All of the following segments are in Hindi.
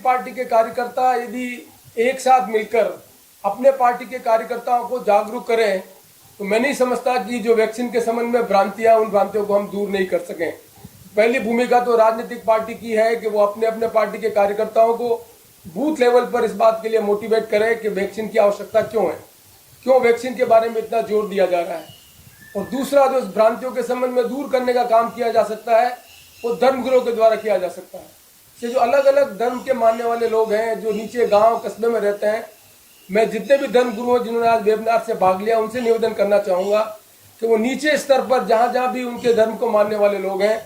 पार्टी के कार्यकर्ता यदि एक साथ मिलकर अपने पार्टी के कार्यकर्ताओं को जागरूक करें तो मैं नहीं समझता कि जो वैक्सीन के संबंध में भ्रांतियां, उन भ्रांतियों को हम दूर नहीं कर सकें। पहली भूमिका तो राजनीतिक पार्टी की है कि वो अपने अपने पार्टी के कार्यकर्ताओं को बूथ लेवल पर इस बात के लिए मोटिवेट करे कि वैक्सीन की आवश्यकता क्यों है, क्यों वैक्सीन के बारे में इतना जोर दिया जा रहा है। और दूसरा, जो भ्रांतियों के संबंध में दूर करने का काम किया जा सकता है वो धर्मगुरुओं के द्वारा किया जा सकता है। ये जो अलग अलग धर्म के मानने वाले लोग हैं जो नीचे गांव कस्बे में रहते हैं, मैं जितने भी धर्मगुरु जिन्होंने आज वेबिनार से भाग लिया उनसे निवेदन करना चाहूंगा कि वो नीचे स्तर पर जहां जहां भी उनके धर्म को मानने वाले लोग हैं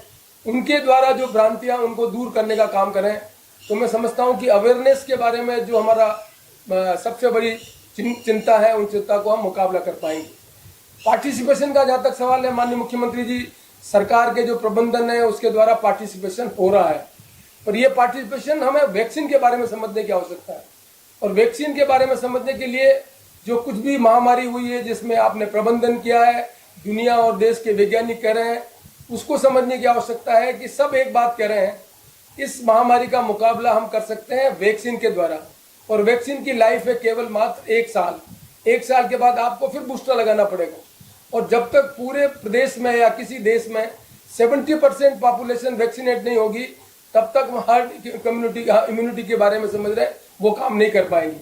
उनके द्वारा जो भ्रांतियां उनको दूर करने का काम करें। तो मैं समझता हूं कि अवेयरनेस के बारे में जो हमारा सबसे बड़ी चिंता है, उन चिंता को हम मुकाबला कर पाएंगे। पार्टिसिपेशन का जहां तक सवाल है, माननीय मुख्यमंत्री जी, सरकार के जो प्रबंधन है उसके द्वारा पार्टिसिपेशन हो रहा है, पर यह पार्टिसिपेशन हमें वैक्सीन के बारे में समझने की आवश्यकता है। और वैक्सीन के बारे में समझने के लिए जो कुछ भी महामारी हुई है जिसमें आपने प्रबंधन किया है, दुनिया और देश के वैज्ञानिक कह रहे हैं, उसको समझने की आवश्यकता है कि सब एक बात कह रहे हैं, इस महामारी का मुकाबला हम कर सकते हैं वैक्सीन के द्वारा। और वैक्सीन की लाइफ है केवल मात्र 1 साल। 1 साल के बाद आपको फिर बूस्टर लगाना पड़ेगा। और जब तक पूरे प्रदेश में या किसी देश में 70% पॉपुलेशन वैक्सीनेट नहीं होगी तब तक हर्ड इम्यूनिटी के बारे में समझ रहे हैं, वो काम नहीं कर पाएंगे।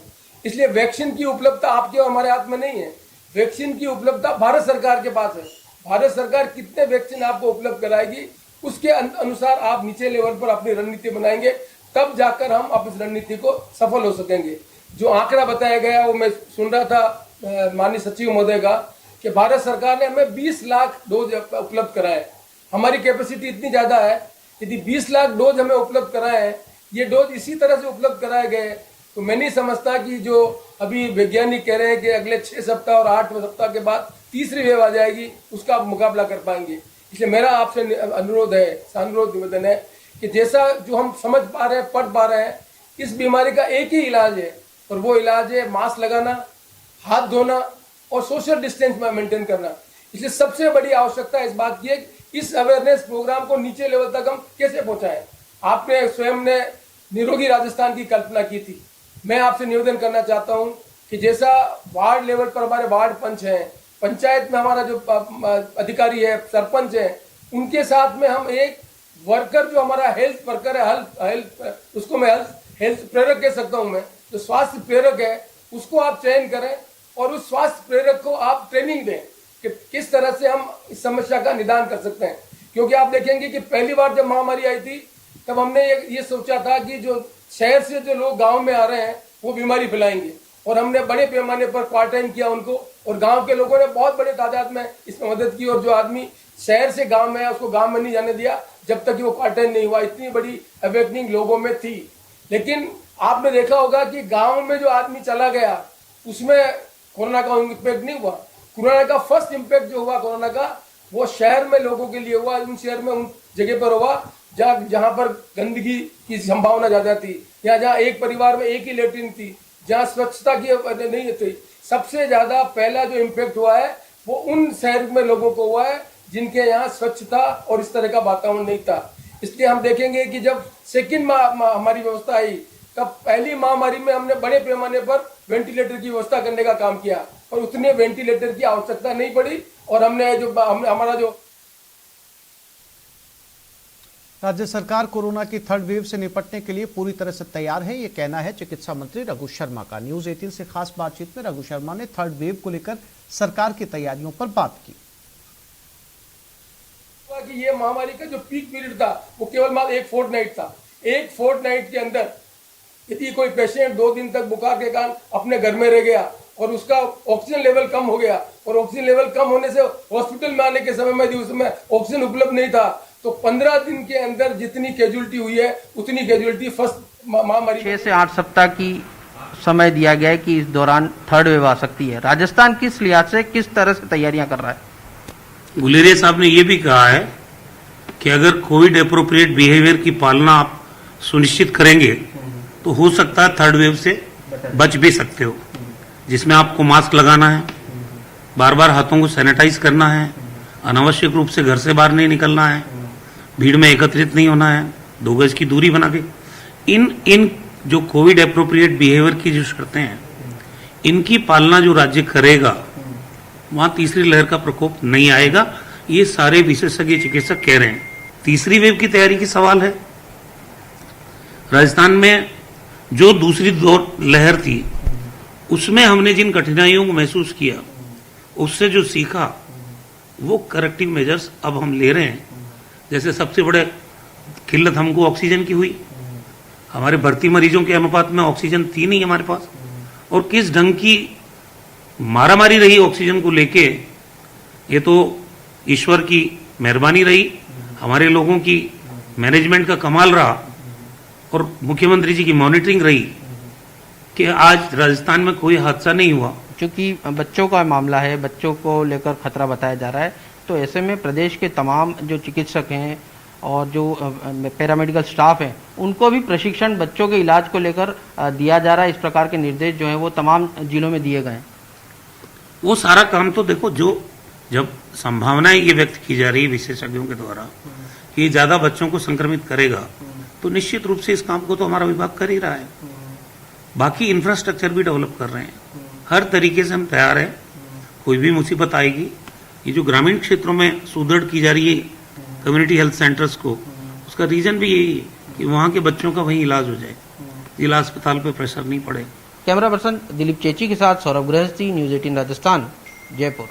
इसलिए वैक्सीन की उपलब्धता आपके और हमारे हाथ में नहीं है, वैक्सीन की उपलब्धता भारत सरकार के पास है। भारत सरकार कितने वैक्सीन आपको उपलब्ध कराएगी उसके अनुसार आप नीचे लेवल पर अपनी रणनीति बनाएंगे, तब जाकर हम अब इस रणनीति को सफल हो सकेंगे। जो आंकड़ा बताया गया वो मैं सुन रहा था माननीय सचिव महोदय का कि भारत सरकार ने हमें 20 लाख डोज उपलब्ध कराए। हमारी कैपेसिटी इतनी ज्यादा है, यदि 20 लाख डोज हमें उपलब्ध कराए हैं, ये डोज इसी तरह से उपलब्ध कराए गए, तो मैं नहीं समझता कि जो अभी वैज्ञानिक कह रहे हैं कि अगले 6 सप्ताह और 8 सप्ताह के बाद तीसरी वेव आ जाएगी, उसका आप मुकाबला कर पाएंगे। इसलिए मेरा आपसे अनुरोध है, अनुरोध निवेदन है कि जैसा जो हम समझ पा रहे हैं, पढ़ पा रहे हैं, इस बीमारी का एक ही इलाज है और वो इलाज है मास्क लगाना, हाथ धोना और सोशल डिस्टेंस में मेंटेन करना। इसलिए सबसे बड़ी आवश्यकता इस बात की है इस अवेयरनेस प्रोग्राम को नीचे लेवल तक हम कैसे पहुंचाएं। आपने स्वयं ने निरोगी राजस्थान की कल्पना की थी। मैं आपसे निवेदन करना चाहता हूं कि जैसा वार्ड लेवल पर हमारे वार्ड पंच हैं, पंचायत में हमारा जो अधिकारी है, सरपंच है, उनके साथ में हम एक वर्कर जो हमारा हेल्थ वर्कर है, उसको मैं हेल्थ प्रेरक कह सकता हूं, मैं जो स्वास्थ्य प्रेरक है उसको आप चयन करें और उस स्वास्थ्य प्रेरक को आप ट्रेनिंग दें कि किस तरह से हम इस समस्या का निदान कर सकते हैं। क्योंकि आप देखेंगे कि पहली बार जब महामारी आई थी तब हमने ये सोचा था कि जो शहर से जो लोग गांव में आ रहे हैं वो बीमारी फैलाएंगे, और हमने बड़े पैमाने पर क्वारंटाइन किया उनको, और गांव के लोगों ने बहुत बड़े तादाद में इसमें मदद की। और जो आदमी शहर से गांव में है उसको गांव में नहीं जाने दिया जब तक कि वो क्वारंटाइन नहीं हुआ। इतनी बड़ी अवेकनिंग लोगों में थी। लेकिन आपने देखा होगा कि गांव में जो आदमी चला गया उसमें कोरोना का इम्पैक्ट नहीं हुआ। कोरोना का फर्स्ट इम्पैक्ट जो हुआ कोरोना का, वो शहर में लोगों के लिए हुआ। उन शहर में उन जगह पर हुआ जहां पर गंदगी की संभावना ज्यादा थी, या जहां एक परिवार में एक ही लेट्रिन थी, जहां स्वच्छता की नहीं थी। सबसे ज्यादा पहला जो इम्पैक्ट हुआ है वो उन शहर में लोगों को हुआ है जिनके यहाँ स्वच्छता और इस तरह का वातावरण नहीं था। इसलिए हम देखेंगे कि जब सेकेंड हमारी व्यवस्था आई तब पहली महामारी में हमने बड़े पैमाने पर वेंटिलेटर की व्यवस्था करने का काम किया और उतने वेंटिलेटर की आवश्यकता नहीं पड़ी। और हमने हमारा जो राज्य सरकार कोरोना की थर्ड वेव से निपटने के लिए पूरी तरह से तैयार है, ये कहना है चिकित्सा मंत्री रघु शर्मा का। न्यूज 18 से खास बातचीत में रघु शर्मा ने थर्ड वेव को लेकर सरकार की तैयारियों पर बात की। कि ये महामारी का जो पीक पीरियड था वो केवल मात्र 1 फोर्टनाइट था। 1 फोर्टनाइट के अंदर यदि कोई पेशेंट 2 दिन तक बुखार के कारण अपने घर में रह गया और उसका ऑक्सीजन लेवल कम हो गया, और ऑक्सीजन लेवल कम होने से हॉस्पिटल में आने के समय में यदि उसमें ऑक्सीजन उपलब्ध नहीं था, तो 15 दिन के अंदर जितनी कैजुअलिटी हुई है उतनी कैजुअलिटी फर्स्ट महामारी 6 से 8 सप्ताह की समय दिया गया है कि इस दौरान थर्ड वेव आ सकती है। राजस्थान किस लिहाज से किस तरह से तैयारियां कर रहा है? गुलेरिया साहब ने ये भी कहा है कि अगर कोविड एप्रोप्रिएट बिहेवियर की पालना आप सुनिश्चित करेंगे तो हो सकता है थर्ड वेव से बच भी सकते हो, जिसमें आपको मास्क लगाना है, बार बार हाथों को सैनिटाइज करना है, अनावश्यक रूप से घर से बाहर नहीं निकलना है, भीड़ में एकत्रित नहीं होना है, 2 गज की दूरी बना के इन जो कोविड एप्रोप्रिएट बिहेवियर की जो शर्तें हैं, इनकी पालना जो राज्य करेगा, वहां तीसरी लहर का प्रकोप नहीं आएगा। ये सारे विशेषज्ञ चिकित्सक कह रहे हैं। तीसरी वेव की तैयारी की सवाल है। राजस्थान में जो दूसरी लहर थी, उसमें हमने जिन कठिनाइयों को महसूस किया, उससे जो सीखा, वो करेक्टिव मेजर्स अब हम ले रहे हैं। जैसे सबसे बड़े किल्लत हमको ऑक्सीजन की हुई, हमारे भर्ती मरीजों के अनुपात में ऑक्सीजन थी नहीं हमारे पास, और किस ढंग की मारामारी रही ऑक्सीजन को लेके, ये तो ईश्वर की मेहरबानी रही, हमारे लोगों की मैनेजमेंट का कमाल रहा, और मुख्यमंत्री जी की मॉनिटरिंग रही कि आज राजस्थान में कोई हादसा नहीं हुआ। क्योंकि बच्चों का मामला है, बच्चों को लेकर खतरा बताया जा रहा है, तो ऐसे में प्रदेश के तमाम जो चिकित्सक हैं और जो पैरामेडिकल स्टाफ हैं, उनको भी प्रशिक्षण बच्चों के इलाज को लेकर दिया जा रहा है। इस प्रकार के निर्देश जो हैं वो तमाम जिलों में दिए गए हैं। वो सारा काम तो देखो, जो जब संभावनाएं ये व्यक्त की जा रही है विशेषज्ञों के द्वारा कि ये ज्यादा बच्चों को संक्रमित करेगा, तो निश्चित रूप से इस काम को तो हमारा विभाग कर ही रहा है। बाकी इंफ्रास्ट्रक्चर भी डेवलप कर रहे हैं, हर तरीके से हम तैयार हैं। कोई भी मुसीबत आएगी, ये जो ग्रामीण क्षेत्रों में सुदृढ़ की जा रही है कम्युनिटी हेल्थ सेंटर्स को, उसका रीजन भी यही है कि वहां के बच्चों का वहीं इलाज हो जाए, जिला अस्पताल पे प्रेशर नहीं पड़े। कैमरा पर्सन दिलीप चेची के साथ Saurabh Grihasthi, news 18 Rajasthan, Jaipur.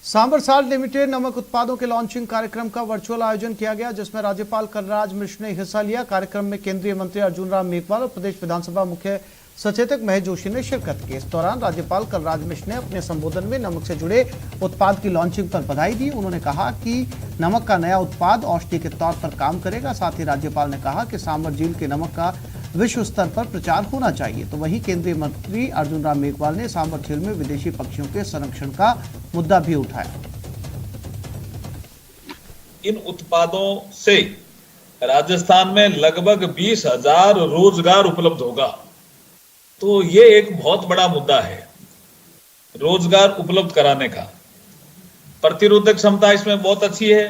Sambhar salt limited नमक उत्पादों के लॉन्चिंग कार्यक्रम का वर्चुअल आयोजन किया गया, जिसमें राज्यपाल कलराज मिश्र ने हिस्सा लिया। कार्यक्रम में केंद्रीय मंत्री अर्जुन राम मेघवाल और प्रदेश विधानसभा मुख्य सचेतक महेश जोशी ने शिरकत की। इस दौरान राज्यपाल कलराज मिश्र ने अपने संबोधन में नमक से जुड़े उत्पाद की लॉन्चिंग पर बधाई दी। उन्होंने कहा कि नमक का नया उत्पाद औषधि के तौर पर काम करेगा। साथ ही राज्यपाल ने कहा कि सांबर झील के नमक का विश्व स्तर पर प्रचार होना चाहिए। तो वहीं केंद्रीय मंत्री अर्जुन राम मेघवाल ने सांबर झील में विदेशी पक्षियों के संरक्षण का मुद्दा भी उठाया। इन उत्पादों से राजस्थान में लगभग 20,000 रोजगार उपलब्ध होगा, तो ये एक बहुत बड़ा मुद्दा है रोजगार उपलब्ध कराने का। प्रतिरोधक क्षमता इसमें बहुत अच्छी है,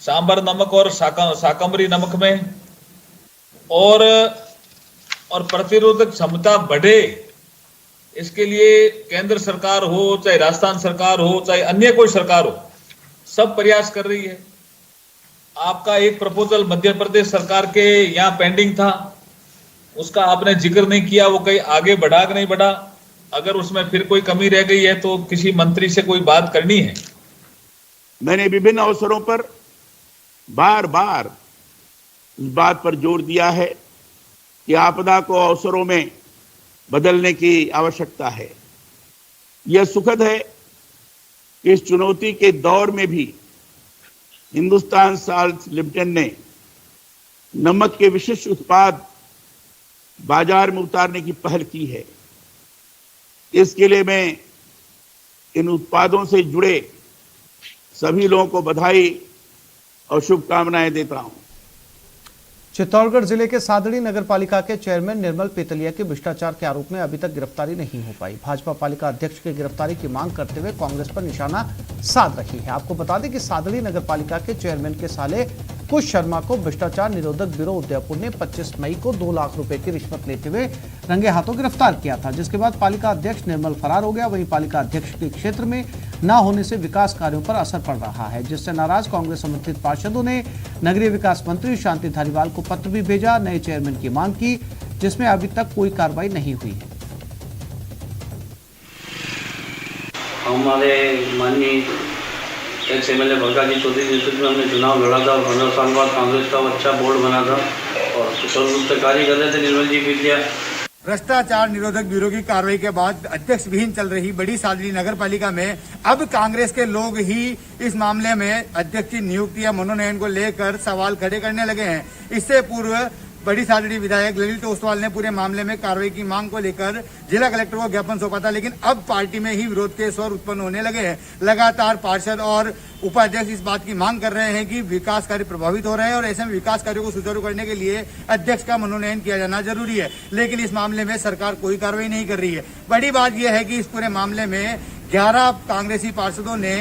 सांबर नमक और शाकंभरी नमक में, और प्रतिरोधक क्षमता बढ़े, इसके लिए केंद्र सरकार हो, चाहे राजस्थान सरकार हो, चाहे अन्य कोई सरकार हो, सब प्रयास कर रही है। आपका एक प्रपोजल मध्य प्रदेश सरकार के यहाँ पेंडिंग था, उसका आपने जिक्र नहीं किया, वो कहीं आगे बढ़ा कि नहीं बढ़ा? अगर उसमें फिर कोई कमी रह गई है तो किसी मंत्री से कोई बात करनी है। मैंने विभिन्न अवसरों पर बार बार इस बात पर जोर दिया है कि आपदा को अवसरों में बदलने की आवश्यकता है। यह सुखद है कि इस चुनौती के दौर में भी हिंदुस्तान साल्ट लिमिटेड ने नमक के विशिष्ट उत्पाद बाजार में उतारने की पहल की है। इसके लिए मैं इन उत्पादों से जुड़े सभी लोगों को बधाई और शुभकामनाएं देता हूं। चित्तौड़गढ़ जिले के सादड़ी नगर पालिका के चेयरमैन निर्मल पेतलिया की भ्रष्टाचार के आरोप में अभी तक गिरफ्तारी नहीं हो पाई। भाजपा पालिका अध्यक्ष की गिरफ्तारी की मांग करते हुए कांग्रेस पर निशाना साध रही है। आपको बता दें कि सादड़ी नगर पालिका के चेयरमैन के साले कुश शर्मा को भ्रष्टाचार निरोधक ब्यूरो उदयपुर ने 25 मई को 2 लाख रुपए की रिश्वत लेते हुए रंगे हाथों गिरफ्तार किया था, जिसके बाद पालिका अध्यक्ष निर्मल फरार हो गया। वहीं पालिका अध्यक्ष के क्षेत्र में न होने से विकास कार्यों पर असर पड़ रहा है, जिससे नाराज कांग्रेस समर्थित पार्षदों ने नगरीय विकास मंत्री शांति धारीवाल को पत्र भी भेजा, नए चेयरमैन की मांग की, जिसमें अभी तक कोई कार्रवाई नहीं हुई है। हमारे माननीय एक्स एमएलए भगत जी चौधरी नेतृत्व में हमने चुनाव लड़ा था और 15 साल बाद कांग्रेस का अच्छा बोर्ड बना था और कुशल रूप से कार्य कर रहे थे निर्मल जी विद्या। भ्रष्टाचार निरोधक ब्यूरो की कार्रवाई के बाद अध्यक्ष विहीन चल रही बड़ी सादड़ी नगर पालिका में अब कांग्रेस के लोग ही इस मामले में अध्यक्ष की नियुक्ति या मनोनयन को लेकर सवाल खड़े करने लगे हैं। इससे पूर्व बड़ी सादड़ी विधायक ललित ओसवाल ने पूरे मामले में कार्रवाई की मांग को लेकर जिला कलेक्टर को ज्ञापन सौंपा था, लेकिन अब पार्टी में ही विरोध के स्वर उत्पन्न होने लगे हैं। लगातार पार्षद और उपाध्यक्ष इस बात की मांग कर रहे हैं कि विकास कार्य प्रभावित हो रहे हैं और ऐसे में विकास कार्यों को सुचारू करने के लिए अध्यक्ष का मनोनयन किया जाना जरूरी है, लेकिन इस मामले में सरकार कोई कार्रवाई नहीं कर रही है। बड़ी बात यह है कि इस पूरे मामले में 11 कांग्रेसी पार्षदों ने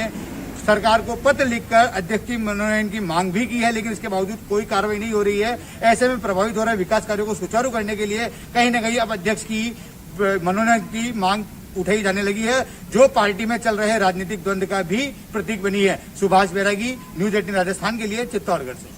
सरकार को पत्र लिखकर अध्यक्ष की मनोनयन की मांग भी की है, लेकिन इसके बावजूद कोई कार्रवाई नहीं हो रही है। ऐसे में प्रभावित हो रहे विकास कार्यों को सुचारू करने के लिए कहीं न कहीं अब अध्यक्ष की मनोनयन की मांग उठाई जाने लगी है, जो पार्टी में चल रहे राजनीतिक द्वंद्व का भी प्रतीक बनी है। सुभाष बैरागी, न्यूज 18 राजस्थान के लिए चित्तौड़गढ़ से।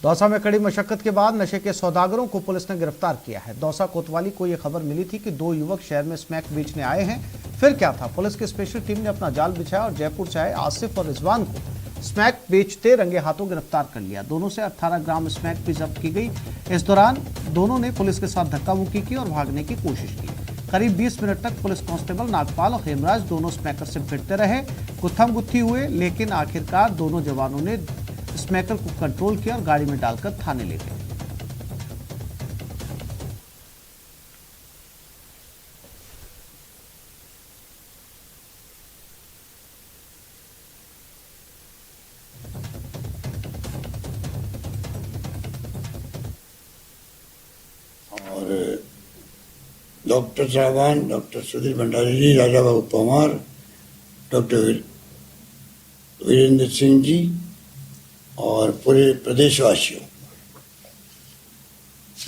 दौसा में कड़ी मशक्कत के बाद नशे के सौदागरों को पुलिस ने गिरफ्तार किया है। दौसा कोतवाली को यह खबर मिली थी कि 2 युवक शहर में स्मैक बेचने आए हैं। फिर क्या था, पुलिस की स्पेशल टीम ने अपना जाल बिछाया और जयपुर से आए आसिफ और रिजवान को स्मैक बेचते रंगे हाथों गिरफ्तार कर लिया। दोनों से 18 ग्राम स्मैक भी जब्त की गई। इस दौरान दोनों ने पुलिस के साथ धक्का मुक्की की और भागने की कोशिश की। करीब 20 मिनट तक पुलिस कांस्टेबल नागपाल और हेमराज दोनों स्मैकर से भिड़ते रहे, गुत्थम गुत्थी हुए, लेकिन आखिरकार दोनों जवानों ने स्मैकर को कंट्रोल किया और गाड़ी में डालकर थाने ले गए। और डॉक्टर साहबान, डॉक्टर सुधीर भंडारी जी, राजा बाबू पवार, डॉक्टर वीरेंद्र सिंह जी और पूरे प्रदेशवासियों,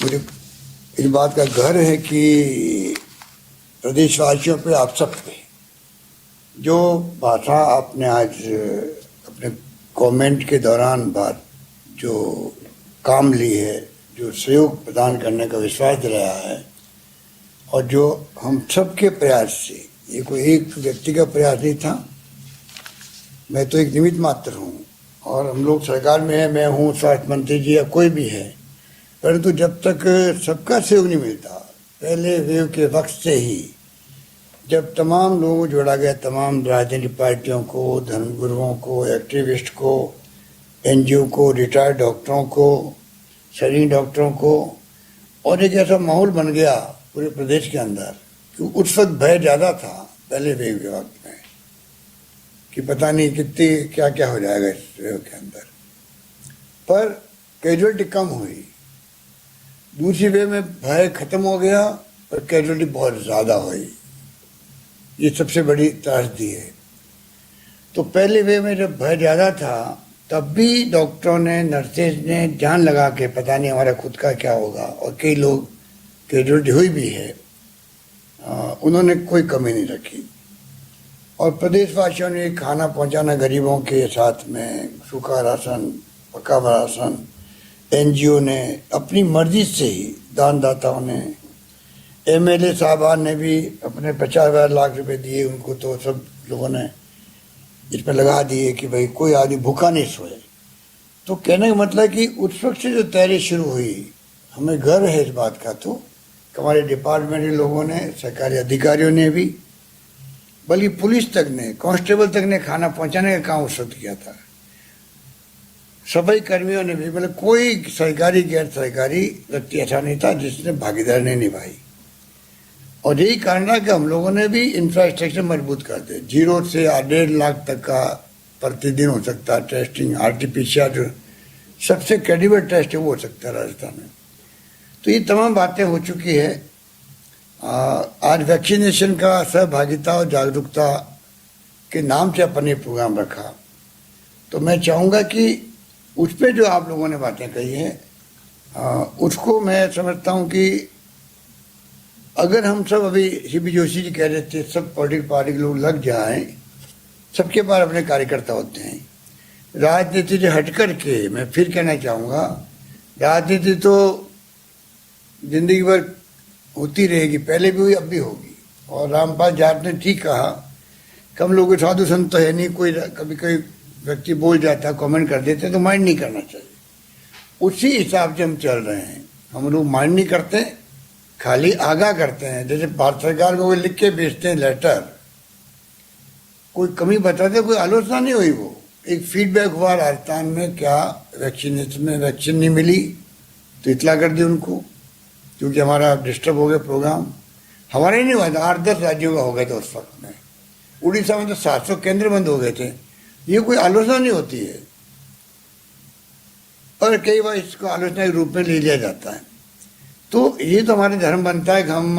मुझे इस बात का गर्व है कि प्रदेशवासियों पे, आप सब पे जो भाषा आपने आज अपने कमेंट के दौरान बात जो काम ली है, जो सहयोग प्रदान करने का विश्वास दिलाया है, और जो हम सबके प्रयास से, ये कोई एक व्यक्ति का प्रयास नहीं था, मैं तो एक निमित्त मात्र हूँ और हम लोग सरकार में है, मैं हूँ, स्वास्थ्य मंत्री जी या कोई भी है, परंतु जब तक सबका सहयोग नहीं मिलता, पहले वेव के वक्त से ही जब तमाम लोगों को जोड़ा गया, तमाम राजनीतिक पार्टियों को, धर्मगुरुओं को, एक्टिविस्ट को, एनजीओ को, रिटायर्ड डॉक्टरों को, शरीर डॉक्टरों को, और एक ऐसा माहौल बन गया पूरे प्रदेश के अंदर कि उस वक्त भय ज़्यादा था पहले वेव के वक्त में कि पता नहीं कितनी क्या क्या हो जाएगा इस वेव के अंदर, पर कैजुअलिटी कम हुई। दूसरी वेव में भय खत्म हो गया और कैजुअलिटी बहुत ज़्यादा हुई। ये सबसे बड़ी त्रासदी है। तो पहले वेव में जब भय ज़्यादा था तब भी डॉक्टरों ने, नर्सेज ने जान लगा के पता नहीं हमारा खुद का क्या होगा, और कई लोग कैजुअलिटी हुई भी है, उन्होंने कोई कमी नहीं रखी। और प्रदेशवासियों ने खाना पहुंचाना गरीबों के साथ में, सूखा राशन, पका राशन, एनजीओ ने अपनी मर्जी से ही, दानदाताओं ने, एमएलए साहबान ने भी अपने 50,000 लाख रुपए दिए उनको, तो सब लोगों ने इसमें लगा दिए कि भाई कोई आदमी भूखा नहीं सोए। तो कहने का मतलब कि उस वक्त से जो तैयारी शुरू हुई, हमें गर्व है इस बात का, तो हमारे डिपार्टमेंट के लोगों ने, सरकारी अधिकारियों ने भी, बल्कि पुलिस तक ने, कांस्टेबल तक ने खाना पहुंचाने का काम उस वक्त किया था। सफाई कर्मियों ने भी, मतलब कोई सरकारी गैर सरकारी व्यक्ति ऐसा नहीं था जिसने भागीदारी नहीं निभाई। और यही कारण था कि हम लोगों ने भी इंफ्रास्ट्रक्चर मजबूत कर दिए। 0 से 1.5 लाख तक का प्रतिदिन हो सकता है टेस्टिंग, RT-PCR जो सबसे क्रेडिबल टेस्ट है वो हो सकता है राजस्थान में। तो ये तमाम बातें हो चुकी है। आज वैक्सीनेशन का सहभागिता और जागरूकता के नाम से अपन ने प्रोग्राम रखा, तो मैं चाहूँगा कि उस पर जो आप लोगों ने बातें कही हैं उसको मैं समझता हूँ कि अगर हम सब, अभी सीपी जोशी जी कह रहे थे, सब पॉलिटिकल पार्टी के लोग लग जाएं, सबके पास अपने कार्यकर्ता होते हैं। राजनीति से हट कर के मैं फिर कहना चाहूँगा, राजनीति तो जिंदगी भर होती रहेगी, पहले भी हुई, अब भी होगी। और रामपाल जाट ने ठीक कहा कि हम लोग साधु संत तो है नहीं, कोई कभी कोई व्यक्ति बोल जाता है, कमेंट कर देते हैं, तो माइंड नहीं करना चाहिए। उसी हिसाब से हम चल रहे हैं। हम लोग माइंड नहीं करते, खाली आगाह करते हैं। जैसे भारत सरकार को लिख के भेजते हैं लेटर, कोई कमी बताते, कोई आलोचना नहीं हुई। वो एक फीडबैक हुआ राजस्थान में क्या वैक्सीनेशन में वैक्सीन नहीं मिली, तो इतला कर दी उनको, क्योंकि हमारा डिस्टर्ब हो गया प्रोग्राम। हमारा ही नहीं हुआ था, 8-10 राज्यों का हो गया था उस वक्त में। उड़ीसा में तो 700 केंद्र बंद हो गए थे। ये कोई आलोचना नहीं होती है, पर कई बार इसको आलोचना के रूप में ले लिया जाता है। तो ये तो हमारे धर्म बनता है कि हम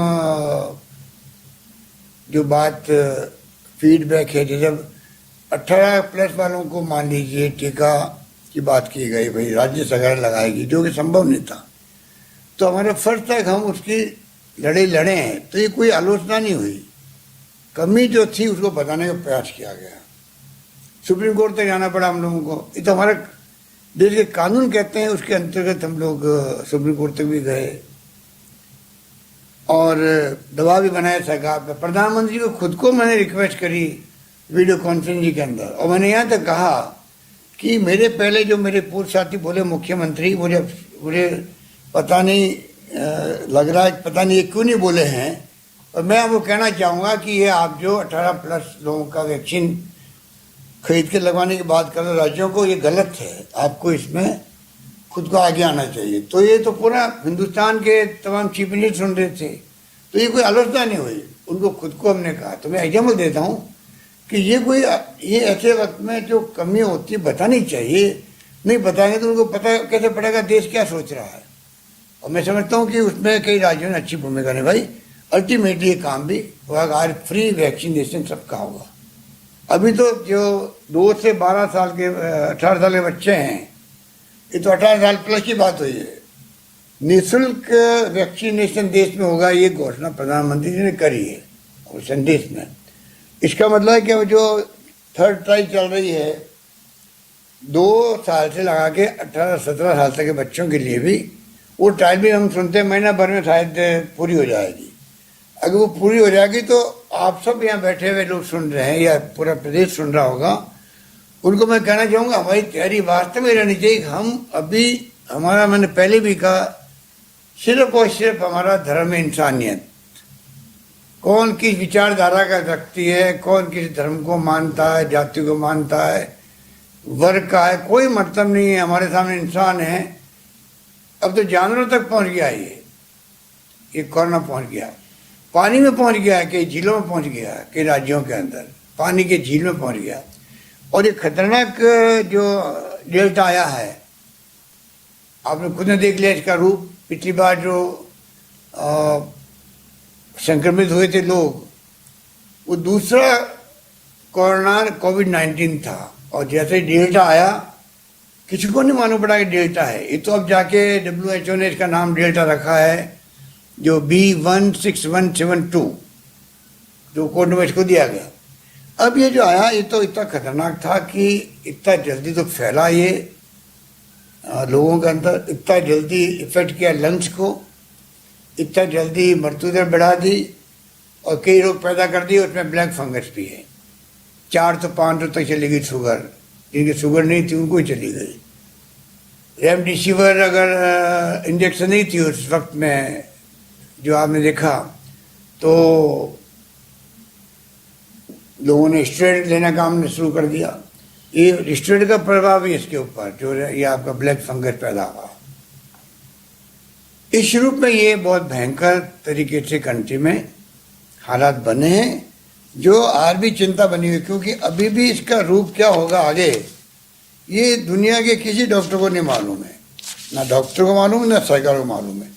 जो बात फीडबैक है, जब 18+ वालों को मान लीजिए टीका की बात की गई, भाई राज्य सरकार लगाएगी, जो कि संभव नहीं था। तो हमारा फर्ज था कि हम उसकी लड़ाई लड़े हैं। तो ये कोई आलोचना नहीं हुई, कमी जो थी उसको बताने का प्रयास किया गया। सुप्रीम कोर्ट तक जाना पड़ा हम लोगों को। ये तो हमारा देश के कानून कहते हैं, उसके अंतर्गत हम लोग सुप्रीम कोर्ट तक भी गए और दबाव भी बनाया सरकार पर। प्रधानमंत्री को खुद को मैंने रिक्वेस्ट करी वीडियो कॉन्फ्रेंसिंग के अंदर, और मैंने यहाँ तक कहा कि मेरे पहले जो मेरे पूर्व साथी बोले मुख्यमंत्री, मुझे पता नहीं लग रहा है, पता नहीं ये क्यों नहीं बोले हैं। और मैं आपको कहना चाहूँगा कि ये आप जो 18+ लोगों का वैक्सीन खरीद के लगवाने की बात कर रहे राज्यों को, ये गलत है। आपको इसमें खुद को आगे आना चाहिए। तो ये तो पूरा हिंदुस्तान के तमाम चीफ मिनिस्टर सुन रहे थे, तो ये कोई आलोचना नहीं हुई, उनको खुद को हमने कहा। तो मैं एग्जाम्पल देता हूँ कि ये ऐसे वक्त में जो कमी होती है बतानी चाहिए, नहीं बताएंगे तो उनको पता कैसे पड़ेगा देश क्या सोच रहा है। और मैं समझता हूँ कि उसमें कई राज्यों ने अच्छी भूमिका निभाई। अल्टीमेटली ये काम भी होगा, आज फ्री वैक्सीनेशन सबका होगा। अभी तो जो 2 से 12 साल के 18 साल के बच्चे हैं, ये तो 18 साल प्लस की बात हुई है। निःशुल्क वैक्सीनेशन देश में होगा, ये घोषणा प्रधानमंत्री जी ने करी है और संदेश में। इसका मतलब है कि जो 3rd ट्रायल चल रही है 2 साल से लगा के 18-17 साल तक के बच्चों के लिए भी, वो ट्रायल भी हम सुनते हैं महीना भर में शायद पूरी हो जाएगी। अगर वो पूरी हो जाएगी तो आप सब यहाँ बैठे हुए लोग सुन रहे हैं या पूरा प्रदेश सुन रहा होगा, उनको मैं कहना चाहूँगा हमारी तैयारी वास्तव में रहनी चाहिए। हम अभी हमारा, मैंने पहले भी कहा, सिर्फ और सिर्फ हमारा धर्म है इंसानियत। कौन किस विचारधारा का रखती है, कौन किस धर्म को मानता है, जाति को मानता है, वर्ग का है, कोई मतलब नहीं है। हमारे सामने इंसान है। अब तो जानवरों तक पहुंच गया ये कोरोना पहुंच गया, पानी में पहुंच गया है, कई झीलों में पहुंच गया है, कई राज्यों के अंदर पानी के झील में पहुंच गया। और ये खतरनाक जो डेल्टा आया है, आपने खुद ने देख लिया इसका रूप। पिछली बार जो संक्रमित हुए थे लोग, वो दूसरा कोरोना कोविड-19 था, और जैसे डेल्टा आया किसी को नहीं मालूम पड़ा कि डेल्टा है। ये तो अब जाके WHO ने इसका नाम डेल्टा रखा है, जो B16172 जो कोड में इसको दिया गया। अब ये जो आया, ये तो इतना खतरनाक था कि इतना जल्दी तो फैला ये लोगों के अंदर, इतना जल्दी इफेक्ट किया लंग्स को, इतना जल्दी मृत्यु दर बढ़ा दी और कई रोग पैदा कर दिए। उसमें ब्लैक फंगस भी है। 400 500 तक चली गई शुगर, जिनकी शुगर नहीं थी उनको ही चली गई। रेमडेसिविर अगर इंजेक्शन नहीं थी उस वक्त में जो आपने देखा, तो लोगों ने स्टेरॉइड लेना काम शुरू कर दिया। ये स्टेरॉइड का प्रभाव है इसके ऊपर, जो ये आपका ब्लैक फंगस पैदा हुआ। इस रूप में ये बहुत भयंकर तरीके से कंट्री में हालात बने हैं, जो आज भी चिंता बनी हुई, क्योंकि अभी भी इसका रूप क्या होगा आगे, ये दुनिया के किसी डॉक्टर को नहीं मालूम है। ना डॉक्टर को मालूम है, ना सरकार को मालूम है।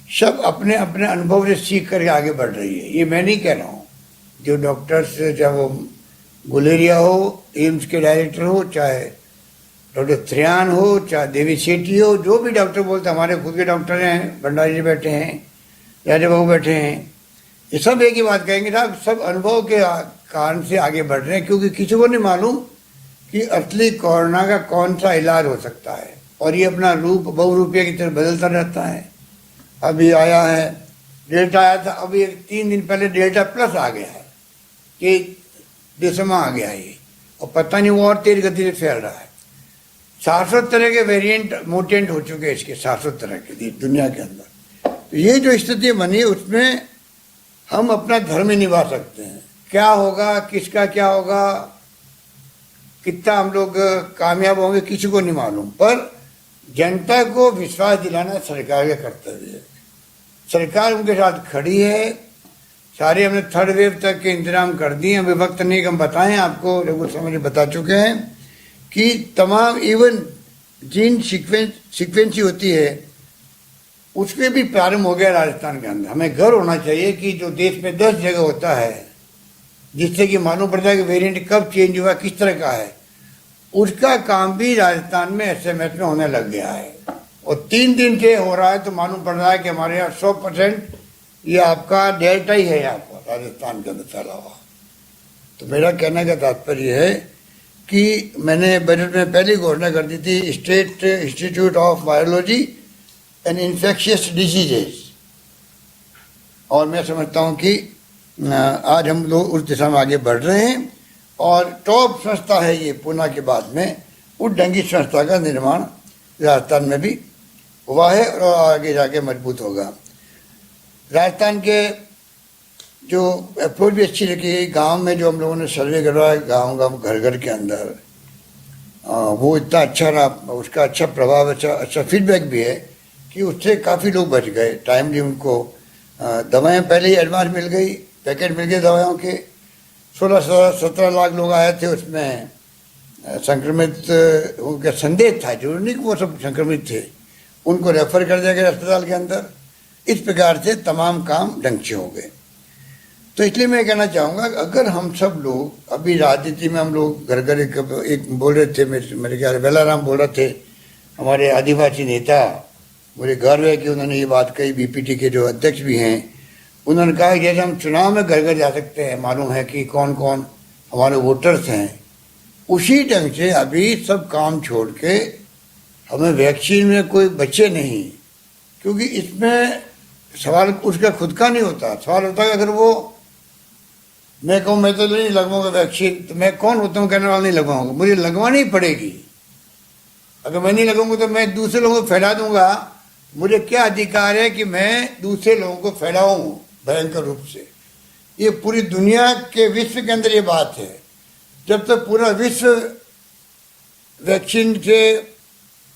सब अपने अपने अनुभव से सीख करके आगे बढ़ रही है। ये मैं नहीं कह रहा हूँ, जो डॉक्टर्स, चाहे वो गुलेरिया हो, एम्स के डायरेक्टर हो, चाहे डॉक्टर त्रियान हो, चाहे देवी सेठी हो, जो भी डॉक्टर बोलते, हमारे खुद के डॉक्टर हैं, भंडारी जी बैठे हैं, यादव बाबू बैठे हैं, ये सब एक ही बात कहेंगे साहब, सब अनुभव के कारण से आगे बढ़ रहे हैं, क्योंकि किसी को नहीं मालूम कि असली कोरोना का कौन सा इलाज हो सकता है। और ये अपना रूप बहुरूपिया की तरफ बदलता रहता है। अभी आया है डेल्टा, आया था, अभी 3 दिन पहले डेल्टा प्लस आ गया है, कि देशों में आ गया ये, और पता नहीं वो और तेज गति से फैल रहा है। 700 तरह के वेरिएंट मोटेंट हो चुके हैं इसके, 700 तरह के दुनिया के अंदर। तो ये जो स्थिति बनी, उसमें हम अपना धर्म ही निभा सकते हैं। क्या होगा, किसका क्या होगा, कितना हम लोग कामयाब होंगे, किसी को नहीं मालूम, पर जनता को विश्वास दिलाना सरकार का कर्तव्य है। सरकार उनके साथ खड़ी है। सारे हमने 3rd वेव तक के इंतजाम कर दिए। अभी वक्त नहीं कि हम बताएं आपको, रघु समझ बता चुके हैं कि तमाम इवन जीन सीक्वेंसी होती है, उसके भी प्रारंभ हो गया राजस्थान के अंदर। हमें गर्व होना चाहिए कि जो देश में 10 जगह होता है जिससे कि मालूम पड़ता है कि वेरिएंट कब चेंज हुआ, किस तरह का है, उसका काम भी राजस्थान में एसएमएस में होने लग गया है। और 3 दिन से हो रहा है तो मालूम पड़ रहा है कि हमारे यहाँ 100% ये आपका डेल्टा ही है यहाँ पर राजस्थान के अंदर फैला हुआ। तो मेरा कहने का तात्पर्य है कि मैंने बजट में पहली घोषणा कर दी थी, state institute of virology and infectious diseases, और मैं समझता हूँ कि आज हम लोग उस दिशा में आगे बढ़ रहे हैं और टॉप संस्था है ये पूना के बाद में, उस ढंगी संस्था का निर्माण राजस्थान में भी हुआ है और आगे जाके मजबूत होगा। राजस्थान के जो अप्रोच भी अच्छी रखी है, गांव में जो हम लोगों ने सर्वे करवाया गांव घर घर के अंदर, वो इतना अच्छा रहा, उसका अच्छा प्रभाव, अच्छा फीडबैक भी है कि उससे काफ़ी लोग बच गए। टाइमली उनको दवाएं पहले ही एडवांस मिल गई, पैकेट मिल गए दवाओं के। 16-17 लाख लोग आए थे, उसमें संक्रमित उनका संदेह था, जरूरी नहीं कि वो सब संक्रमित थे, उनको रेफर कर दिया गया अस्पताल के अंदर। इस प्रकार से तमाम काम ढंग से हो गए। तो इसलिए मैं कहना चाहूँगा अगर हम सब लोग, अभी राजनीति में हम लोग घर घर एक बोल रहे थे, मेरे ख्याल बेलाराम बोल रहे थे, हमारे आदिवासी नेता, मुझे गर्व है कि उन्होंने ये बात कही, बीपीटी के जो अध्यक्ष भी हैं, उन्होंने कहा कि जैसे हम चुनाव में घर घर जा सकते हैं, मालूम है कि कौन कौन हमारे वोटर्स हैं, उसी ढंग से अभी सब काम छोड़ के हमें वैक्सीन में कोई बचे नहीं, क्योंकि इसमें सवाल उसका खुद का नहीं होता। सवाल होता है अगर वो, मैं कहूँ मैं तो नहीं लगवाऊंगा वैक्सीन, तो मैं कौन होता हूँ कहने वाला नहीं लगवाऊंगा, मुझे लगवानी पड़ेगी। अगर मैं नहीं लगवाऊंगा तो मैं दूसरे लोगों को फैला दूंगा। मुझे क्या अधिकार है कि मैं दूसरे लोगों को फैलाऊं भयंकर रूप से। ये पूरी दुनिया के, विश्व के अंदर ये बात है। जब तक पूरा विश्व वैक्सीन से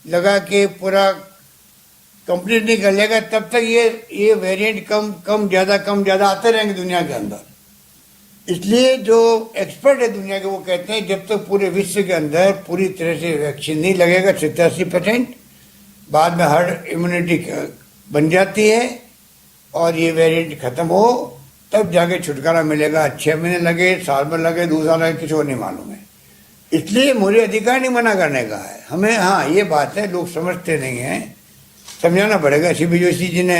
लगा के पूरा कंप्लीट नहीं कर लेगा, तब तक ये वेरिएंट कम ज़्यादा आते रहेंगे दुनिया के अंदर। इसलिए जो एक्सपर्ट है दुनिया के, वो कहते हैं जब तक पूरे विश्व के अंदर पूरी तरह से वैक्सीन नहीं लगेगा 87%, बाद में हर्ड इम्यूनिटी बन जाती है और ये वेरिएंट खत्म हो, तब जाके छुटकारा मिलेगा। 6 महीने लगे, साल में लगे, 2 साल लगे, किसी को नहीं मालूम है। इसलिए मुझे अधिकार नहीं मना करने का है हमें। हाँ, ये बात है, लोग समझते नहीं हैं, समझाना पड़ेगा। सीबी जोशी जी ने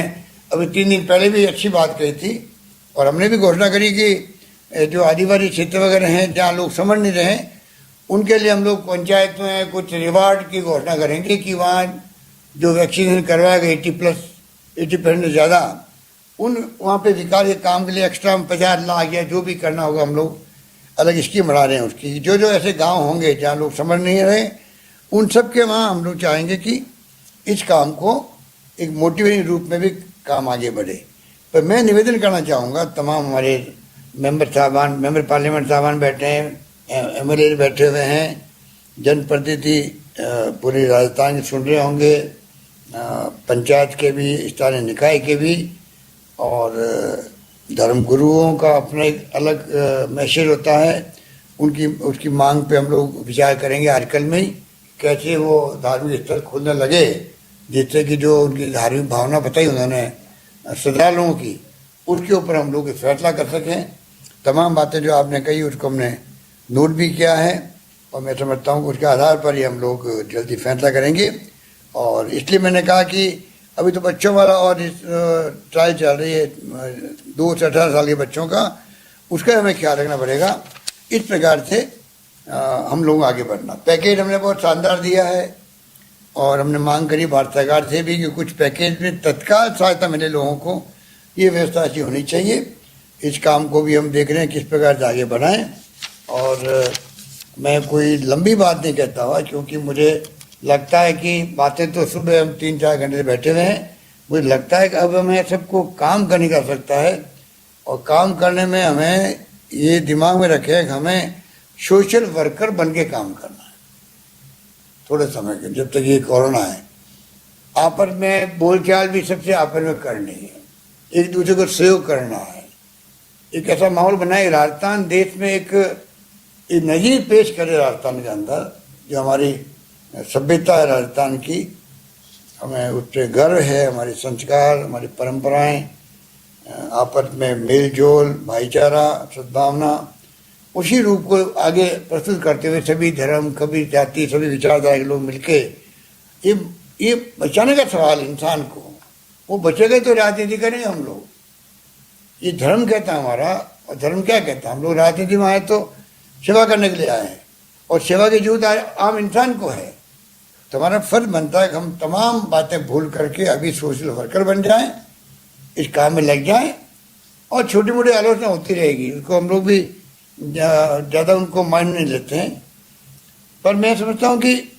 अभी 3 दिन पहले भी अच्छी बात कही थी और हमने भी घोषणा करी कि जो आदिवासी क्षेत्र वगैरह हैं जहाँ लोग समझ नहीं रहे, उनके लिए हम लोग पंचायत में कुछ रिवार्ड की घोषणा करेंगे कि वहाँ जो वैक्सीनेशन करवाया गया 80% से ज़्यादा, वहाँ पे विकास के काम के लिए एक्स्ट्रा 50 लाख या जो भी करना होगा, हम लोग अलग स्कीम बढ़ा रहे हैं उसकी। जो ऐसे गांव होंगे जहाँ लोग समझ नहीं रहे, उन सब के वहाँ हम लोग चाहेंगे कि इस काम को एक मोटिवेटिंग रूप में भी काम आगे बढ़े। पर मैं निवेदन करना चाहूँगा, तमाम हमारे मेंबर पार्लियामेंट साहबान बैठे हैं, एमएलए बैठे हुए हैं, जनप्रतिनिधि पूरे राजस्थान के सुन रहे होंगे, पंचायत के भी, स्थानीय निकाय के भी, और धर्मगुरुओं का अपना एक अलग मैसेज होता है। उसकी मांग पे हम लोग विचार करेंगे आजकल में ही, कैसे वो धार्मिक स्थल खोलने लगे, जिससे कि जो उनकी धार्मिक भावना बताई उन्होंने श्रद्धालुओं की, उसके ऊपर हम लोग फैसला कर सकें। तमाम बातें जो आपने कही उसको हमने नोट भी किया है और मैं समझता हूँ उसके आधार पर ही हम लोग जल्दी फैसला करेंगे। और इसलिए मैंने कहा कि अभी तो बच्चों वाला और ट्रायल चल रही है 2 से 18 साल के बच्चों का, उसका हमें ख्याल रखना पड़ेगा। इस प्रकार से हम लोग आगे बढ़ना। पैकेज हमने बहुत शानदार दिया है और हमने मांग करी भारत सरकार से भी कि कुछ पैकेज में तत्काल सहायता मिले लोगों को, ये व्यवस्था अच्छी होनी चाहिए। इस काम को भी हम देख रहे हैं किस प्रकार से आगे बढ़ाएं। और मैं कोई लंबी बात नहीं कहता हुआ, क्योंकि मुझे लगता है कि बातें तो सुबह हम 3-4 घंटे से बैठे हुए हैं, मुझे लगता है कि अब हमें सबको काम करने का सकता है। और काम करने में हमें ये दिमाग में रखें कि हमें सोशल वर्कर बन के काम करना है थोड़े समय के, जब तक ये कोरोना है। आपस में बोलचाल भी सबसे आपस में करनी है, एक दूसरे को सहयोग करना है, एक ऐसा माहौल बनाए। राजस्थान देश में एक नज़ीर पेश करे राजस्थान के अंदर, जो हमारी सभ्यता है राजस्थान की, हमें उस पर गर्व है। हमारे संस्कार, हमारी परंपराएं, आपस में मेल जोल, भाईचारा, सद्भावना, उसी रूप को आगे प्रस्तुत करते हुए सभी धर्म, कभी जाति, सभी विचारधारा के लोग मिलके ये बचाने का सवाल इंसान को, वो बचेगा तो राजनीति करेंगे हम लोग। ये धर्म कहता है हमारा, और धर्म क्या कहता है, हम लोग राजनीति में आए तो सेवा करने के लिए आए हैं, और सेवा की जरूरत आम इंसान को है। तो हमारा फर्ज बनता है कि हम तमाम बातें भूल करके अभी सोशल वर्कर बन जाएं, इस काम में लग जाएं, और छोटी मोटी आलोचना होती रहेगी, उसको हम लोग भी ज़्यादा उनको माइंड नहीं लेते हैं। पर मैं समझता हूँ कि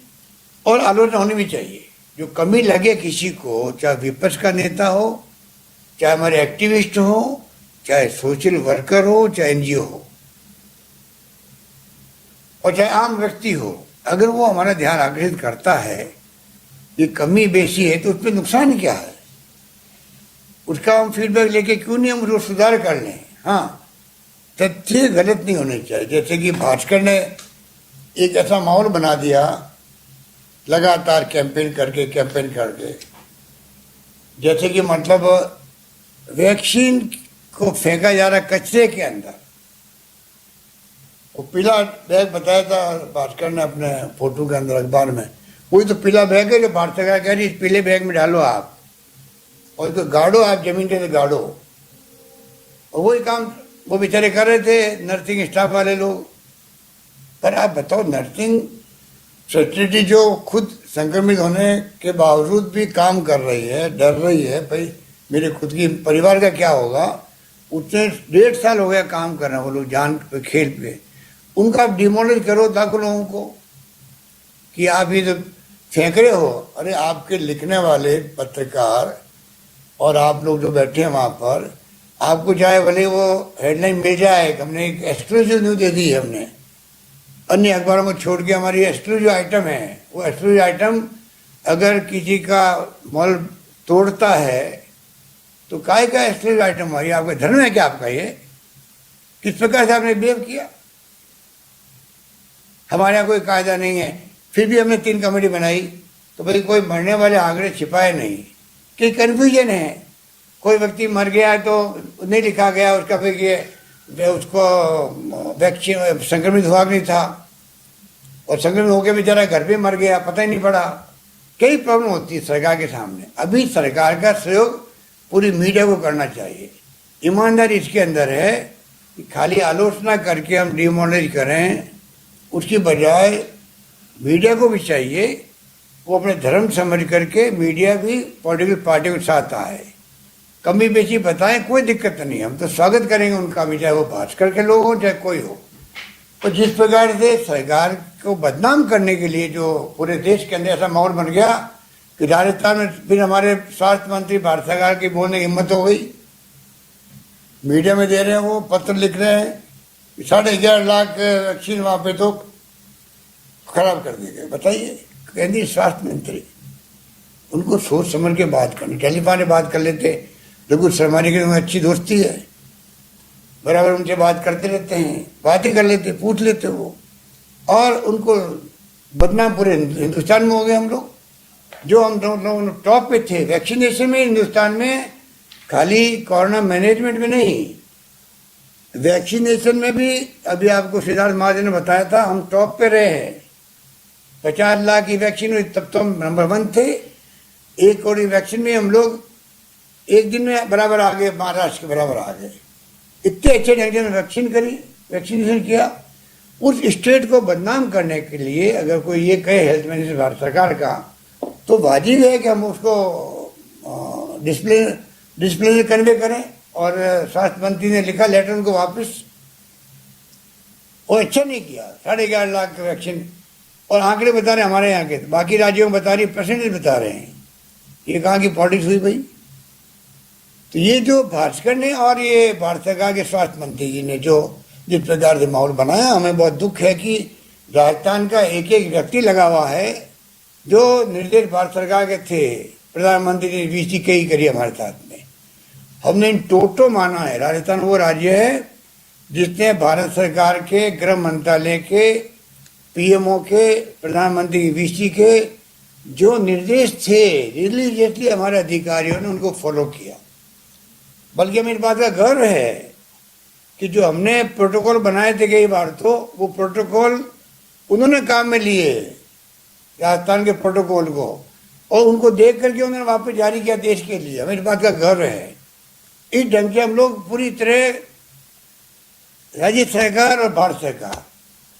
और आलोचना होनी भी चाहिए। जो कमी लगे किसी को, चाहे विपक्ष का नेता हो, चाहे हमारे एक्टिविस्ट हो, चाहे सोशल वर्कर हो, चाहे एनजीओ हो, और चाहे आम व्यक्ति हो, अगर वो हमारा ध्यान आकर्षित करता है ये कमी बेसी है तो उसमें नुकसान क्या है, उसका हम फीडबैक लेके क्यों नहीं हम उसको सुधार कर लें। हाँ, तथ्य गलत नहीं होने चाहिए। जैसे कि भास्कर ने एक ऐसा माहौल बना दिया लगातार कैंपेन करके, जैसे कि मतलब वैक्सीन को फेंका जा रहा कचरे के अंदर। वो पीला बैग बताया था भास्कर ने अपने फोटो के अंदर अखबार में, वही तो पीला बैग है जो भारत सरकार कह रही है इस पीले बैग में डालो आप, और तो गाड़ो आप जमीन के गाड़ो। और वही काम वो बेचारे कर रहे थे, नर्सिंग स्टाफ वाले लोग। पर आप बताओ, नर्सिंग फैसिलिटी जो खुद संक्रमित होने के बावजूद भी काम कर रही है, डर रही है भाई मेरे खुद की परिवार का क्या होगा, उसने 1.5 साल हो गया काम कर रहे हैं वो लोग जान पे खेल पे। उनका आप डिमोलिश करो लाखों लोगों को कि आप ये जो फेंक रहे हो। अरे आपके लिखने वाले पत्रकार और आप लोग जो बैठे हैं वहाँ पर, आपको चाहे भले वो हेडलाइन मिल जाए, हमने एक एक्सक्लूसिव न्यूज दे दी है, हमने अन्य अखबारों को छोड़ के हमारी एक्सक्लूसिव आइटम है। वो एक्सक्लूसिव आइटम अगर किसी का मॉल तोड़ता है तो काय का एक्सक्लूसिव आइटम हुआ? ये आपका धर्म है क्या आपका? ये किस प्रकार से आपने बिहेव किया? हमारे यहाँ कोई कायदा नहीं है, फिर भी हमने 3 कमेटी बनाई तो भाई कोई मरने वाले आंकड़े छिपाए नहीं, कि कन्फ्यूजन है। कोई व्यक्ति मर गया है तो नहीं लिखा गया उसका, फिर ये उसको वैक्सीन संक्रमित हुआ नहीं था, और संक्रमित होकर बेचारा घर पे मर गया, पता ही नहीं पड़ा। कई प्रॉब्लम होती है सरकार के सामने। अभी सरकार का सहयोग पूरी मीडिया को करना चाहिए। ईमानदारी इसके अंदर है कि खाली आलोचना करके हम डिमोनलाइज करें, उसकी बजाय मीडिया को भी चाहिए वो अपने धर्म समझ करके मीडिया भी पॉलिटिकल पार्टी के साथ आए, कमी बेची बताएं, कोई दिक्कत नहीं, हम तो स्वागत करेंगे उनका भी, चाहे वो भास्कर के लोग हों चाहे कोई हो। और जिस प्रकार से सरकार को बदनाम करने के लिए जो पूरे देश के अंदर ऐसा माहौल बन गया कि राजस्थान में फिर हमारे स्वास्थ्य मंत्री भारत सरकार की बोलने की हिम्मत हो गई, मीडिया में दे रहे हैं, वो पत्र लिख रहे हैं 11.5 लाख वैक्सीन वहाँ पे तो खराब कर दिए गए। बताइए, केंद्रीय स्वास्थ्य मंत्री, उनको सोच समझ के बात करनी। टेलीफोन बात कर लेते, रघु शर्मा की अच्छी दोस्ती है, बराबर उनसे बात करते रहते हैं, बातें कर लेते, पूछ लेते वो, और उनको बदनाम पूरे हिंदुस्तान में हो गए हम लोग। जो हम लोग टॉप पे थे वैक्सीनेशन में हिंदुस्तान में, खाली कोरोना मैनेजमेंट में नहीं, वैक्सीनेशन में भी। अभी आपको सिद्धार्थ महाजन ने बताया था, हम टॉप पे रहे हैं। 50 लाख की वैक्सीन हुई तब तो हम नंबर 1 थे। 1 करोड़ वैक्सीन में हम लोग एक दिन में बराबर आ गए, महाराष्ट्र के बराबर आ गए। इतने अच्छे ढंग से वैक्सीन करी, वैक्सीनेशन किया। उस स्टेट को बदनाम करने के लिए अगर कोई ये कहे हेल्थ मिनिस्टर भारत सरकार का, तो वाजिब है कि हम उसको डिस्प्ले कन्वे करें। और स्वास्थ्य मंत्री ने लिखा लेटर उनको वापस, वो अच्छा नहीं किया। 11.5 लाख वैक्सीन, और आंकड़े बता रहे हमारे यहाँ के, बाकी राज्यों में बता रही परसेंटेज बता रहे हैं। ये कहाँ की पॉलिटिक्स हुई भाई? तो ये जो भास्कर ने और ये भारत सरकार के स्वास्थ्य मंत्री जी ने जो जिस प्रकार से माहौल बनाया, हमें बहुत दुख है कि राजस्थान का एक व्यक्ति लगा हुआ है जो निर्देश भारत सरकार के थे। प्रधानमंत्री ने वीसी कई करी हमारे साथ में, हमने इन टोटो माना है। राजस्थान वो राज्य है जिसने भारत सरकार के गृह मंत्रालय के, पीएमओ के, प्रधानमंत्री वीसी के जो निर्देश थे रिलीजियसली हमारे अधिकारियों ने उनको फॉलो किया। बल्कि हमें इस बात का गर्व है कि जो हमने प्रोटोकॉल बनाए थे कई बार, तो वो प्रोटोकॉल उन्होंने काम में लिए राजस्थान के प्रोटोकॉल को, और उनको देख करके उन्होंने वापस जारी किया देश के लिए। हमें इस बात का गर्व है। इस ढंग से हम लोग पूरी तरह राज्य सरकार और भारत सरकार,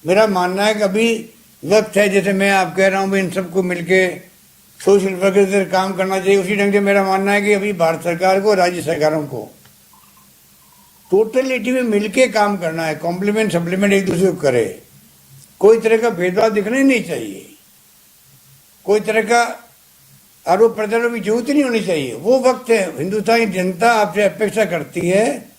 मेरा मानना है कि अभी वक्त है, जैसे मैं आप कह रहा हूँ इन सबको मिलके सोशल वर्कर से काम करना चाहिए, उसी ढंग से मेरा मानना है कि अभी भारत सरकार को, राज्य सरकारों को टोटलिटी में मिलके काम करना है। कॉम्प्लीमेंट सप्लीमेंट एक दूसरे को करे, कोई तरह का भेदभाव दिखना ही नहीं चाहिए, कोई तरह का आरोप प्रत्यारोप की जरूरत नहीं होनी चाहिए। वो वक्त है, हिंदुस्तान की जनता आपसे अपेक्षा करती है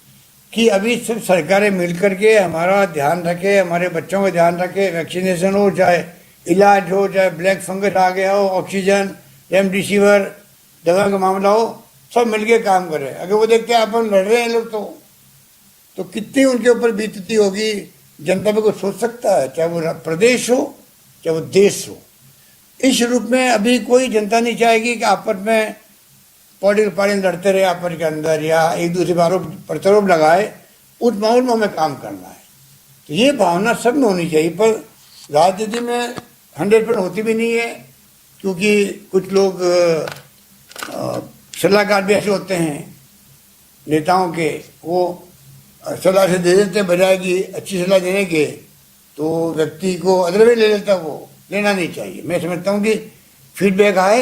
कि अभी सब सरकारें मिलकर के हमारा ध्यान रखे, हमारे बच्चों का ध्यान रखे, वैक्सीनेशन हो, चाहे इलाज हो, चाहे ब्लैक फंगस आ गया हो, ऑक्सीजन, रेमडेसिविर दवा का मामला हो, सब मिलके काम करें। अगर वो देखते हैं अपन लड़ रहे हैं लोग तो कितनी उनके ऊपर बीतती होगी, जनता में कुछ सोच सकता है, चाहे वो प्रदेश हो चाहे वो देश हो। इस रूप में अभी कोई जनता नहीं चाहेगी कि आपस में पॉलिटिकल पार्टी लड़ते रहे आपस के अंदर, या एक दूसरे पर आरोप प्रत्यारोप लगाए। उस माहौल में हमें काम करना है, तो ये भावना सब में होनी चाहिए। पर राजनीति में 100% होती भी नहीं है, क्योंकि कुछ लोग सलाहकार भी ऐसे होते हैं नेताओं के, वो सलाह से दे देते बजाय कि अच्छी सलाह देने के, तो व्यक्ति को अदरवे ले लेता, वो लेना नहीं चाहिए। मैं समझता हूँ कि फीडबैक आए,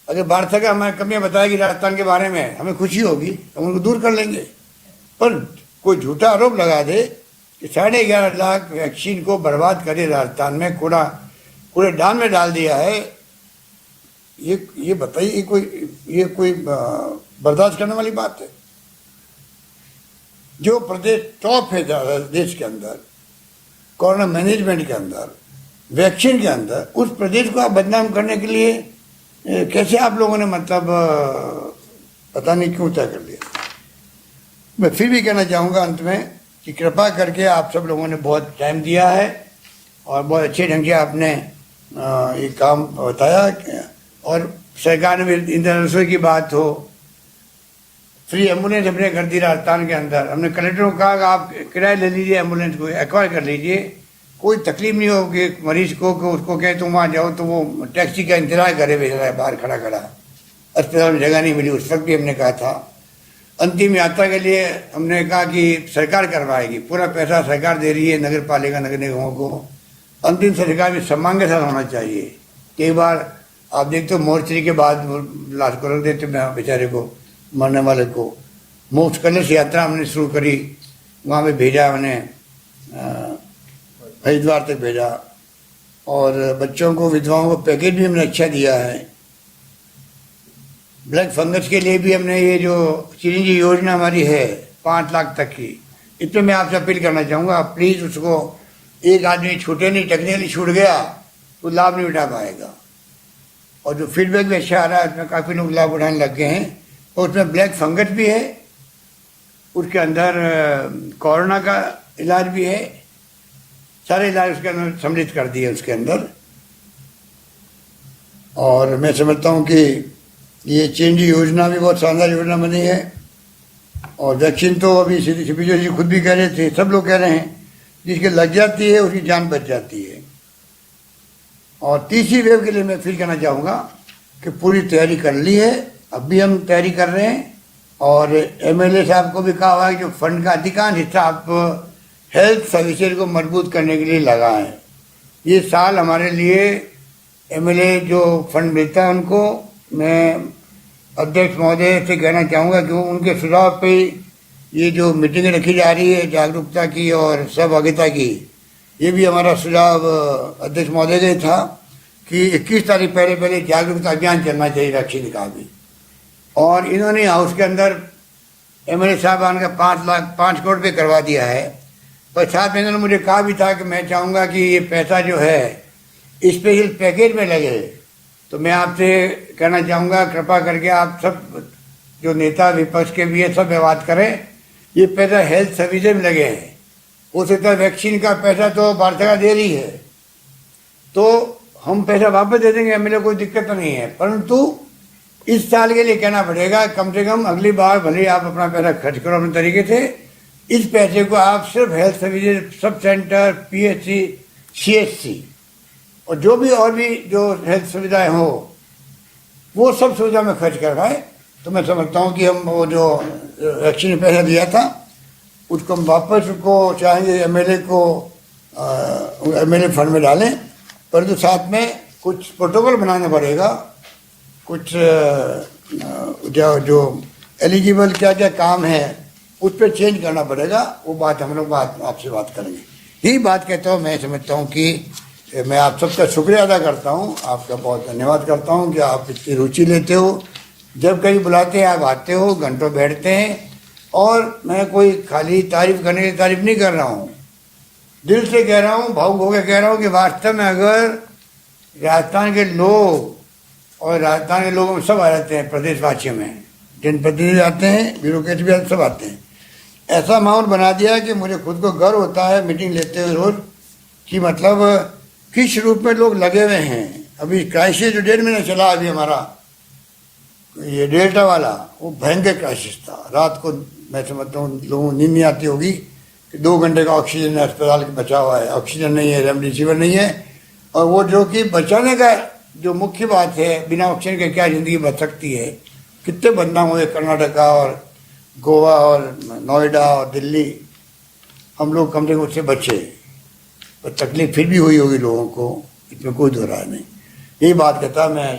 अगर भारत सरकार हमें कमियाँ बताएगी राजस्थान के बारे में, हमें खुशी होगी, हम उनको दूर कर लेंगे। पर कोई झूठा आरोप लगा दे कि 11.5 लाख वैक्सीन को बर्बाद करे राजस्थान में, कूड़ेदान में डाल दिया है, ये बताइए ये कोई बर्दाश्त करने वाली बात है? जो प्रदेश टॉप है देश के अंदर, कोरोना मैनेजमेंट के अंदर, वैक्सीन के अंदर, उस प्रदेश को आप बदनाम करने के लिए कैसे आप लोगों ने मतलब पता नहीं क्यों तय कर लिया। मैं फिर भी कहना चाहूँगा अंत में कि कृपा करके आप सब लोगों ने बहुत टाइम दिया है और बहुत अच्छे ढंग से आपने ये काम बताया। और सरकार ने भी इंदिरा रसोई की बात हो, फ्री एम्बुलेंस हमने कर दी राजस्थान के अंदर। हमने कलेक्टर को कहा कि आप किराया ले लीजिए, एम्बुलेंस को एक्वायर कर लीजिए, कोई तकलीफ नहीं होगी मरीज को कि उसको कहे तुम वहाँ जाओ तो वो टैक्सी का इंतजार करे भेज रहा है बाहर खड़ा खड़ा। अस्पताल में जगह नहीं मिली, उस वक्त भी हमने कहा था। अंतिम यात्रा के लिए हमने कहा कि सरकार करवाएगी, पूरा पैसा सरकार दे रही है नगर पालिका नगर निगमों को। अंतिम सरकार भी सम्मान के साथ होना चाहिए। कई बार आप देखते हो मोर्चरी के बाद लाश को रख देते बेचारे को, मरने वाले को। मोक्ष कलश यात्रा हमने शुरू करी, वहाँ पे भेजा, हमने हरिद्वार तक भेजा। और बच्चों को, विधवाओं को पैकेज भी हमने अच्छा दिया है। ब्लैक फंगस के लिए भी हमने ये जो चिरंजी योजना हमारी है 5 लाख तक की, इसमें मैं आपसे अपील करना चाहूँगा, प्लीज़ उसको, एक आदमी छूटे नहीं, टेक्निकली छूट गया तो लाभ नहीं उठा पाएगा। और जो फीडबैक भी अच्छा आ रहा है, उसमें काफ़ी लोग लाभ उठाने लग गए हैं। और उसमें ब्लैक फंगस भी है, उसके अंदर कोरोना का इलाज भी है, सारे इलाज उसके अंदर सम्मिलित कर दिए उसके अंदर। और मैं समझता हूँ कि ये चेंज योजना भी बहुत शानदार योजना बनी है। और वैक्सीन तो अभी सीपीजो जी खुद भी कह रहे थे, सब लोग कह रहे हैं, जिसके लग जाती है उसकी जान बच जाती है। और तीसरी वेव के लिए मैं फिर कहना चाहूँगा कि पूरी तैयारी कर ली है, अब भी हम तैयारी कर रहे हैं। और एमएलए साहब को भी कहा हुआ है कि जो फंड का अधिकांश हिस्सा आप हेल्थ सर्विसेज को मजबूत करने के लिए लगाएं। ये साल हमारे लिए एमएलए जो फंड मिलता है उनको मैं अध्यक्ष महोदय से कहना चाहूँगा कि उनके सुझाव पे ये जो मीटिंगें रखी जा रही है जागरूकता की और सहभागिता की, ये भी हमारा सुझाव अध्यक्ष महोदय का था कि 21 तारीख पहले जागरूकता अभियान चलना चाहिए वैक्सीन का भी। और इन्होंने हाउस के अंदर एमएलए साहबान का 5 करोड़ पे करवा दिया है। पर साथ में इन्होंने मुझे कहा भी था कि मैं चाहूँगा कि ये पैसा जो है स्पेशल पैकेज में लगे। तो मैं आपसे कहना चाहूँगा कृपा करके आप सब जो नेता विपक्ष के भी है सब बात करें, ये पैसा हेल्थ सर्विसेज में लगे हैं। हो सकता है वैक्सीन का पैसा तो भारत सरकार दे रही है तो हम पैसा वापस दे देंगे, एमएलए कोई दिक्कत तो नहीं है, परंतु इस साल के लिए कहना पड़ेगा कम से कम अगली बार भले आप अपना पैसा खर्च करो अपने तरीके से, इस पैसे को आप सिर्फ health services, sub centre, PHC, CHC और जो हेल्थ सुविधाएं हो वो सब सुविधा में खर्च करवाएं। तो मैं समझता हूँ कि हम वो जो वैक्सीन में पैसा दिया था उसको हम वापस उसको चाहेंगे एमएलए फंड में डालें, परंतु साथ में कुछ प्रोटोकॉल बनाना पड़ेगा, कुछ जो एलिजिबल क्या क्या काम है उस पर चेंज करना पड़ेगा। वो बात हम लोग आपसे बात करेंगे। यही बात कहता हूँ, मैं समझता हूँ कि मैं आप सबका शुक्रिया अदा करता हूँ, आपका बहुत धन्यवाद करता हूँ कि आप इतनी रुचि लेते हो, जब कभी बुलाते हैं आप आते हो, घंटों बैठते हैं। और मैं कोई खाली तारीफ करने की तारीफ नहीं कर रहा हूँ, दिल से कह रहा हूँ, भावुक होकर कह रहा हूँ कि वास्तव में अगर राजस्थान के लोग और राजस्थान के लोगों में सब आ जाते हैं, प्रदेशवासियों में जनप्रतिनिधि आते हैं, ब्यूरोक्रेट भी सब आते हैं, ऐसा माहौल बना दिया कि मुझे खुद को गर्व होता है मीटिंग लेते हुए रोज कि मतलब किस रूप में लोग लगे हुए हैं। अभी क्राइसिस जो 1.5 महीना चला अभी हमारा ये डेल्टा वाला, वो भयंकर क्राइसिस था। रात को मैं समझता हूँ लोगों को नींद नहीं आती होगी कि 2 घंटे का ऑक्सीजन अस्पताल के बचा हुआ है, ऑक्सीजन नहीं है, रेमडेसिविर नहीं है। और वो जो कि बचाने का जो मुख्य बात है, बिना ऑक्सीजन के क्या ज़िंदगी बच सकती है। कितने बदनाम हुए कर्नाटका और गोवा और नोएडा और दिल्ली, हम लोग कम से कम उससे बचे, पर तकलीफ फिर भी हुई होगी लोगों को, इसमें कोई दो राय नहीं। यही बात कहता मैं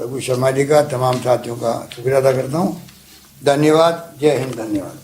रघु शर्मा जी का, तमाम साथियों का शुक्रिया अदा करता हूँ। धन्यवाद। जय हिंद। धन्यवाद।